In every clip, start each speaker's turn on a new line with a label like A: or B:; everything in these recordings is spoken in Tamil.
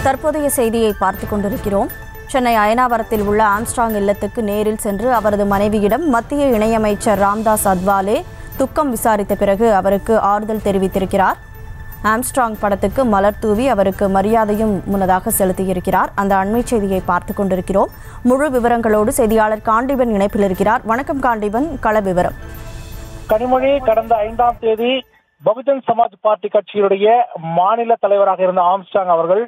A: தற்போதைய செய்தியை பார்த்துக் கொண்டிருக்கிறோம். சென்னை அயனாவரத்தில் உள்ள ஆம்ஸ்ட்ராங் இல்லத்துக்கு நேரில் சென்று அவரது மனைவியிடம் மத்திய இணையமைச்சர் ராம்தாஸ் அத்வாலே துக்கம் விசாரித்த பிறகு அவருக்கு ஆறுதல் தெரிவித்திருக்கிறார். ஆம்ஸ்ட்ராங் படத்துக்கு மலர் தூவி அவருக்கு மரியாதையும் முன்னதாக செலுத்தியிருக்கிறார். அந்த அண்மை செய்தியை பார்த்துக் கொண்டிருக்கிறோம். முழு விவரங்களோடு செய்தியாளர் காண்டிபன் இணைப்பில் இருக்கிறார். வணக்கம் காண்டிபன், கள விவரம்.
B: கனிமொழி கடந்த 5ஆம் தேதி பகுஜன் சமாஜ் பார்ட்டி கட்சியுடைய மாநில தலைவராக இருந்த ஆம்ஸ்ட்ராங் அவர்கள்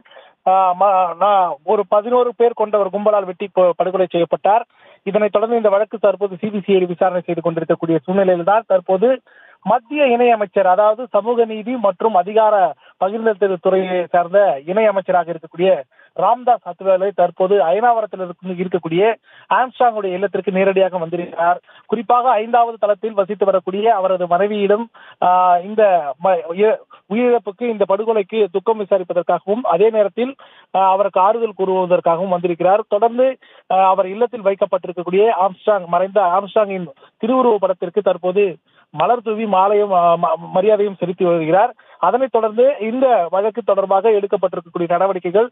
B: ஒரு 11 பேர் கொண்ட ஒரு கும்பலால் வெட்டி படுகொலை செய்யப்பட்டார். இதனைத் தொடர்ந்து இந்த வழக்கு தற்போது சிபிசிஐடி விசாரணை செய்து கொண்டிருக்கக்கூடிய சூழ்நிலையில் தான் தற்போது மத்திய இணையமைச்சர், அதாவது சமூக நீதி மற்றும் அதிகார பகிர்ந்தல் துறையை சார்ந்த இணையமைச்சராக இருக்கக்கூடிய ராம்தாஸ் அத்வாலே தற்போது அயனாவரத்தில் இருக்கக்கூடிய ஆம்ஸ்ட்ராங்குடைய இல்லத்திற்கு நேரடியாக வந்திருக்கிறார். குறிப்பாக 5வது தளத்தில் வசித்து வரக்கூடிய அவரது மனைவியிடம் இந்த உயிரிழப்புக்கு, இந்த படுகொலைக்கு துக்கம் விசாரிப்பதற்காகவும் அதே நேரத்தில் அவருக்கு ஆறுதல் கூறுவதற்காகவும் வந்திருக்கிறார். தொடர்ந்து அவர் இல்லத்தில் வைக்கப்பட்டிருக்கக்கூடிய மறைந்த ஆம்ஸ்ட்ராங்கின் திருவுருவ படத்திற்கு தற்போது மலர் தூவி மாலையும் மரியாதையும் செலுத்தி வருகிறார். அதனைத் தொடர்ந்து இந்த வழக்கு தொடர்பாக எடுக்கப்பட்டிருக்கக்கூடிய நடவடிக்கைகள்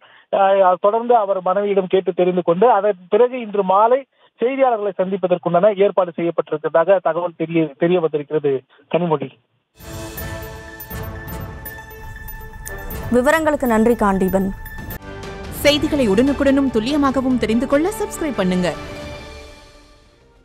B: தொடர்ந்து அவர் மனைவியிடம் கேட்டு தெரிந்து கொண்டு அதன் பிறகு இன்று மாலை செய்தியாளர்களை சந்திப்பதற்குண்டான ஏற்பாடு செய்யப்பட்டிருக்கிறதாக தகவல் தெரிய வந்திருக்கிறது. கனிமொழி,
A: விவரங்களுக்கு நன்றி காண்டீபன்.
C: செய்திகளை உடனுக்குடனும் துல்லியமாகவும் தெரிந்து கொள்ள சப்ஸ்கிரைப் பண்ணுங்க.